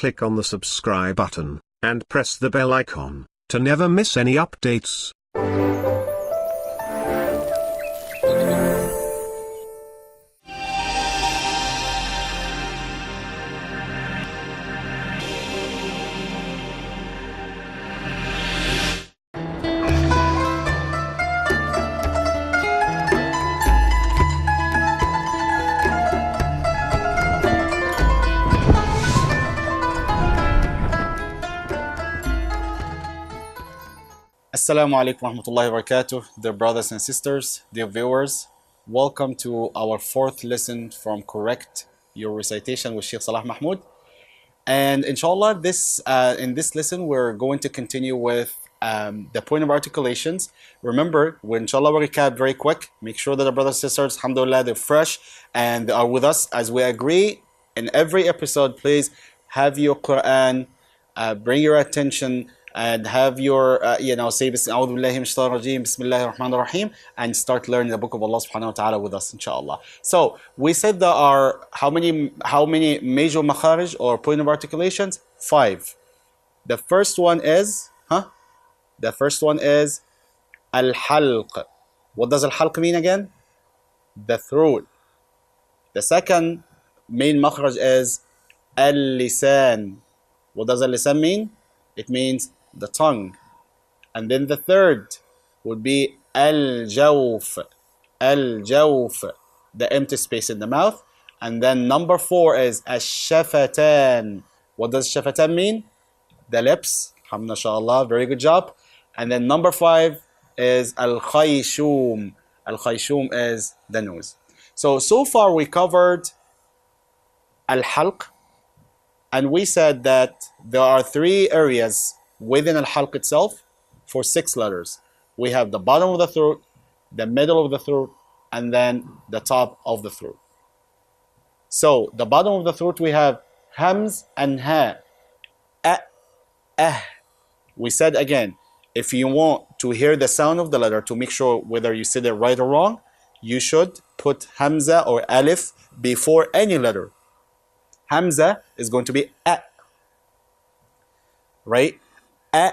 click on the subscribe button, and press the bell icon, to never miss any updates. Assalamu alaikum wa rahmatullahi wa barakatuh, dear brothers and sisters, dear viewers. Welcome to our fourth lesson from Correct Your Recitation with Sheikh Salah Mahmud. And inshallah, in this lesson, we're going to continue with the point of articulations. Remember, inshallah, we'll recap very quick. Make sure that our brothers and sisters, alhamdulillah, they're fresh and they are with us as we agree. In every episode, please have your Quran, bring your attention, and have your, say A'udhu billahi minash shaitanir rajeem, Bismillahir Rahmanir Rahim, and start learning the book of Allah subhanahu wa ta'ala with us, inshallah. So, we said there are how many major makharij or point of articulations? 5. The first one is, al-halq. What does al-halq mean again? The throat. The second main makharij is al-lisan. What does al-lisan mean? It means the tongue. And then the third would be al-jawf, the empty space in the mouth. And then number 4 is ash-shafatan. What does shafatan mean? The lips. Alhamdulillah, very good job. And then number 5 is al-khayshum. Al-khayshum is the nose. So far we covered al-halq, and we said that there are 3 areas within al-halq itself for 6 letters. We have the bottom of the throat, the middle of the throat, and then the top of the throat. So the bottom of the throat we have hams and ha. We said again, if you want to hear the sound of the letter to make sure whether you said it right or wrong, you should put hamza or alif before any letter. Hamza is going to be a, right? A,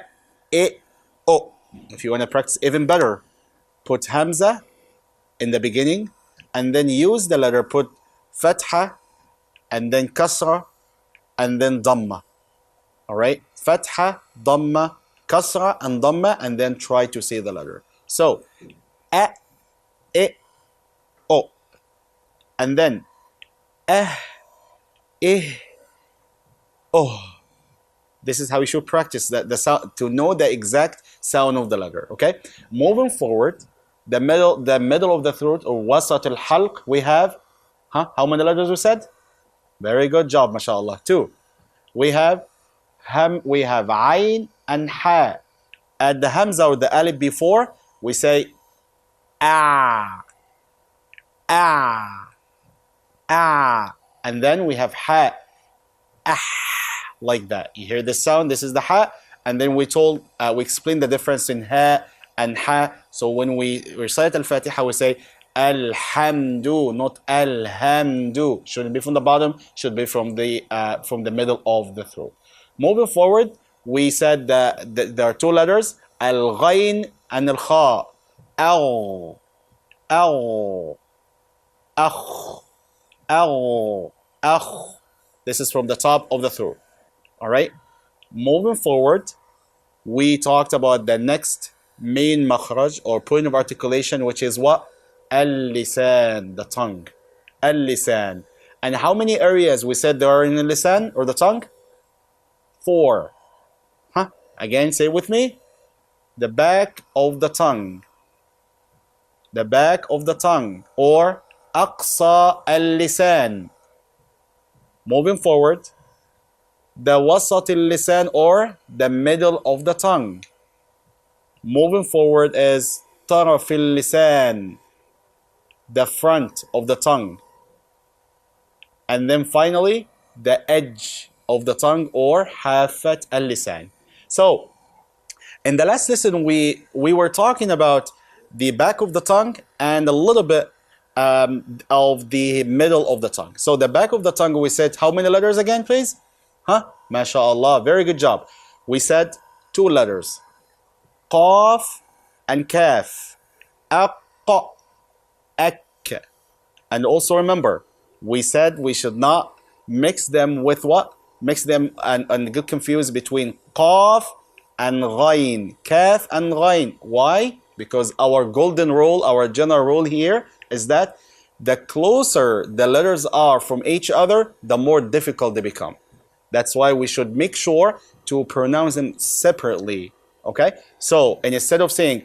I, o. If you want to practice even better, put hamza in the beginning, and then use the letter, put fatha, and then kasra, and then dhamma. All right? Fatha, dhamma, kasra, and dhamma, and then try to say the letter. So, a, I, o. And then, oh, this is how we should practice the sound, to know the exact sound of the letter. Okay, moving forward, the middle of the throat, or wasat al-halq, we have how many letters we said? Very good job, mashallah. 2. We have ayn and ha. At the hamza or the alif before, we say ah, and then we have ha, like that. You hear this sound? This is the ha, and then we explained the difference in ha and ha. So when we recite al-Fatiha, we say alhamdu, not alhamdu. Shouldn't be from the bottom, should be from the middle of the throat. Moving forward, we said that there are 2 letters, al-ghayn and al-kha. Al, akh. This is from the top of the throat. All right. Moving forward, we talked about the next main makhraj or point of articulation, which is what? Al-lisan, the tongue. Al-lisan. And how many areas we said there are in the lisan or the tongue? 4. Again, say it with me. The back of the tongue. The back of the tongue, or aqsa al-lisan. Moving forward, the wasat al-lisan, or the middle of the tongue. Moving forward is taraf al-lisan, the front of the tongue. And then finally, the edge of the tongue, or hafat al-lisan. So, in the last lesson, we were talking about the back of the tongue and a little bit of the middle of the tongue. So the back of the tongue, we said how many letters again, please? Huh? MashaAllah. Very good job. We said two letters. Qaf and kaf. Aqqa. Ak. And also remember, we said we should not mix them with what? Mix them and get confused between qaf and ghain. Kaf and ghain. Why? Because our golden rule, our general rule here is that the closer the letters are from each other, the more difficult they become. That's why we should make sure to pronounce them separately. Okay? So, and instead of saying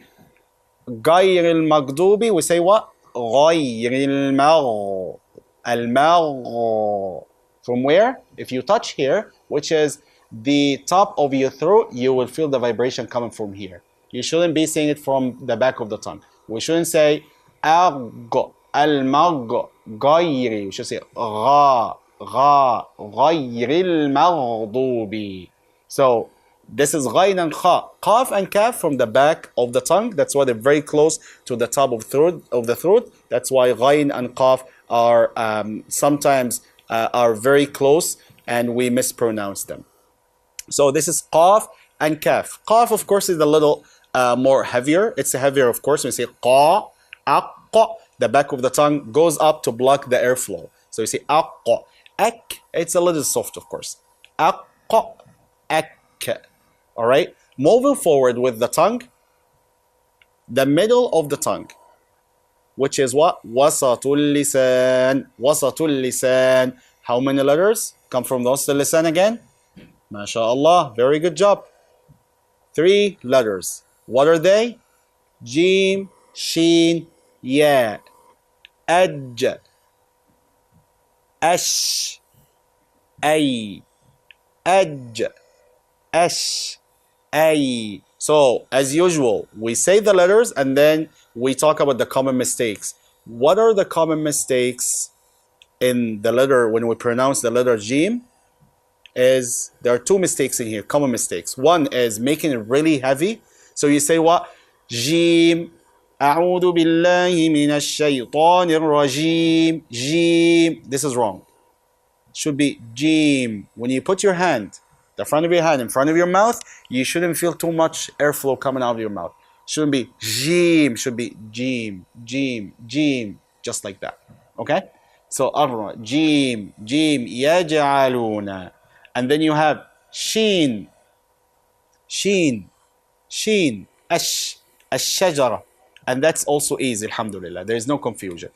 غير المغضوب, we say what? غير المغ. From where? If you touch here, which is the top of your throat, you will feel the vibration coming from here. You shouldn't be saying it from the back of the tongue. We shouldn't say أغ المغ غير. We should say غا غير المغضوب. So this is ghain and kha. Qaf and kaf from the back of the tongue. That's why they're very close to the top of the throat. That's why ghain and qaf are sometimes are very close and we mispronounce them. So this is qaf and kaf. Qaf, of course, is a little more heavier. It's heavier, of course. When you say qa, aqqa, the back of the tongue goes up to block the airflow. So you say aqqa. Ak, it's a little soft, of course. Aqqa, ak. All right. Moving forward with the tongue, the middle of the tongue, which is what? Wasatul lisan. Wasatul lisan. How many letters come from wasatul lisan again? MashaAllah. Very good job. 3 letters. What are they? Jim, Sheen, Ya. Aj. Ash. Ay. Aj. Ash. Ay. So, as usual, we say the letters and then we talk about the common mistakes. What are the common mistakes in the letter when we pronounce the letter Jim? Is there are 2 mistakes in here, common mistakes. One is making it really heavy. So you say what? Jim. أعوذ بالله من الشيطان الرجيم. Jim. This is wrong. It should be Jim. When you put your hand, the front of your hand in front of your mouth, you shouldn't feel too much airflow coming out of your mouth. Shouldn't be Jim. Should be Jim. Jim. Jim. Just like that. Okay? So, Jim. Jim. يجعلون. And then you have Sheen. Sheen. Sheen. Ash. Ash-shajara. And that's also easy, alhamdulillah. There is no confusion.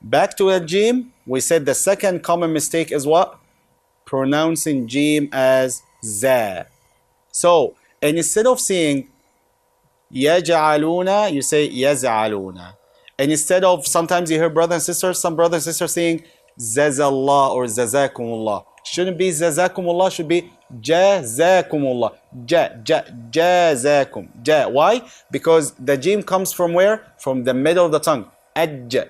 Back to a Jim. We said the second common mistake is what? Pronouncing Jim as za. So, and instead of saying yaj'aluna, you say yaz'aluna. And instead of, sometimes you hear brothers and sisters, some brothers and sisters saying zazallah or zazakumullah. Shouldn't be zazakumullah, should be jazakumullah. Jazakum. Why? Because the Jim comes from where? From the middle of the tongue. Ajja.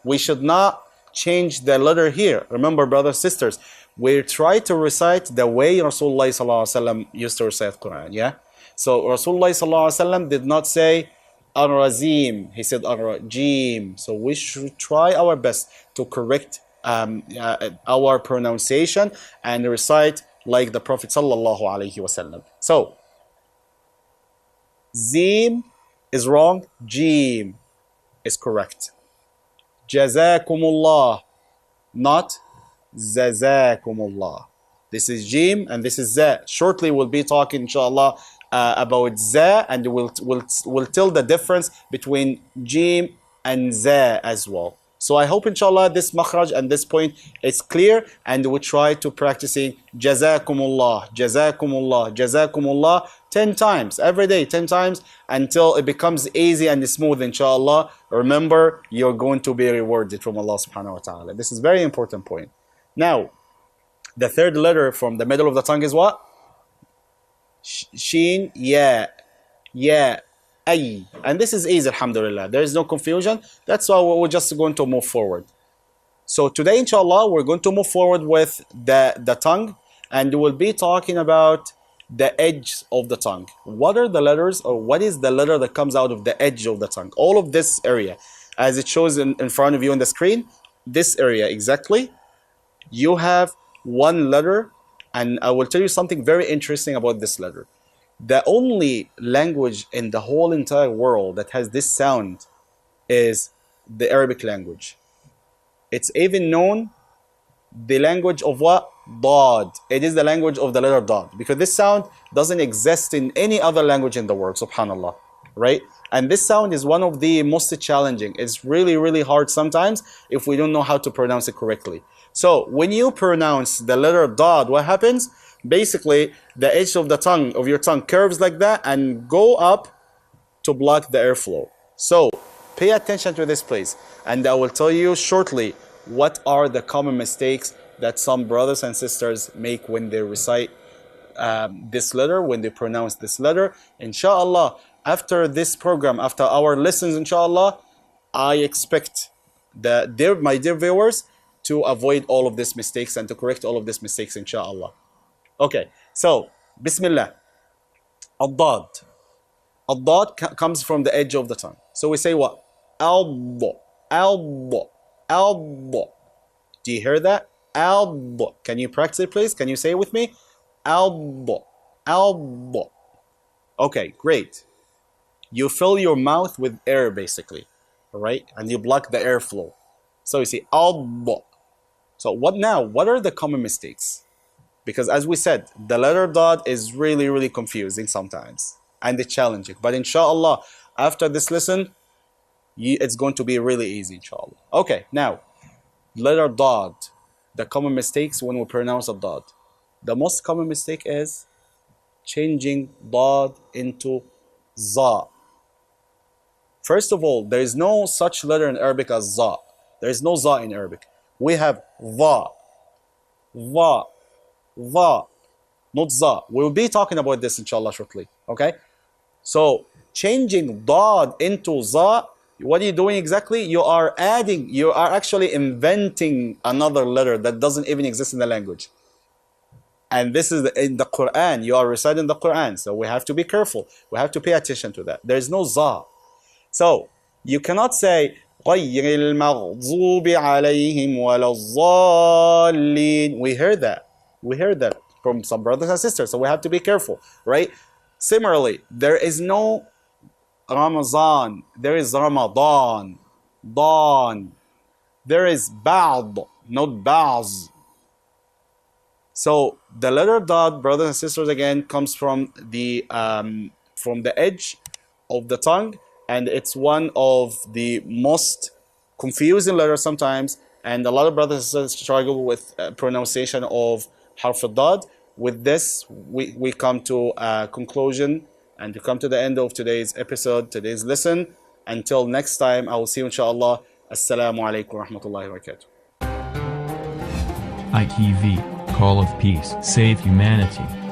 We should not change the letter here. Remember, brothers and sisters, we try to recite the way Rasulullah sallallahu alaihi wasallam used to recite Quran. Yeah. So Rasulullah sallallahu alaihi wasallam did not say Ar-Razim. He said Ar-Rajim. So we should try our best to correct our pronunciation and recite like the Prophet sallallahu alaihi wasallam. So Zim is wrong. Jim is correct. Jazakumullah, not Zazakumullah. This is Jim and this is Za. Shortly we'll be talking inshallah about Za, and we'll tell the difference between Jim and Za as well. So I hope inshallah this makhraj and this point is clear, and we try to practicing Jazakumullah, Jazakumullah, Jazakumullah 10 times every day, 10 times until it becomes easy and smooth inshallah. Remember, you're going to be rewarded from Allah subhanahu wa ta'ala. This is very important point. Now, the third letter from the middle of the tongue is what? Sheen, Ya, Ya, Ay. And this is easy, alhamdulillah. There is no confusion. That's why we're just going to move forward. So today, inshallah, we're going to move forward with the tongue, and we'll be talking about the edge of the tongue. What are the letters, or what is the letter that comes out of the edge of the tongue? All of this area, as it shows in front of you on the screen, this area exactly, you have one letter And I will tell you something very interesting about this letter. The only language in the whole entire world that has this sound is the Arabic language. It's even known the language of what? Dad. It is the language of the letter Dad, because this sound doesn't exist in any other language in the world, subhanallah, right? And this sound is one of the most challenging. It's really, really hard sometimes if we don't know how to pronounce it correctly. So when you pronounce the letter Dad, what happens? Basically, the edge of the tongue, of your tongue, curves like that and go up to block the airflow. So pay attention to this, please, and I will tell you shortly what are the common mistakes that some brothers and sisters make when they recite this letter, when they pronounce this letter. Inshallah, after this program, after our lessons, inshallah, I expect my dear viewers to avoid all of these mistakes and to correct all of these mistakes, inshallah. Okay, so Bismillah. Ad-dad. Ad-dad comes from the edge of the tongue. So we say what? Al-da, al-da, al-da. Do you hear that? Al-da. Can you practice it, please? Can you say it with me? Al-da, al-da. Okay, great. You fill your mouth with air, basically, all right? And you block the airflow. So you see al-da. So what now? What are the common mistakes? Because as we said, the letter Dad is really, really confusing sometimes and it's challenging. But inshallah, after this lesson, it's going to be really easy, inshallah. Okay, now, letter Dad. The common mistakes when we pronounce a Dad. The most common mistake is changing Dad into Za. First of all, there is no such letter in Arabic as Za. There is no Za in Arabic. We have Va, Va, Va, not Za. We'll be talking about this inshallah shortly, okay? So, changing Dad into Za, what are you doing exactly? You are actually inventing another letter that doesn't even exist in the language. And this is in the Quran. You are reciting the Quran, so we have to be careful. We have to pay attention to that. There is no Za. So, you cannot say, غَيْرِ الْمَغْضُوبِ عَلَيْهِمْ وَلَا الضَّالِّينَ. We heard that. We heard that from some brothers and sisters, so we have to be careful, right? Similarly, there is no Ramazan, there is Ramadan, Dawn. There is Ba'd, not Ba'z. So the letter Dad, brothers and sisters, again comes from the edge of the tongue, and it's one of the most confusing letters sometimes. And a lot of brothers and sisters struggle with pronunciation of Harf al-Dad. With this, we come to a conclusion and to come to the end of today's episode, today's lesson. Until next time, I will see you inshallah. Assalamu alaikum wa rahmatullahi wa barakatuh. ITV, Call of Peace, Save Humanity.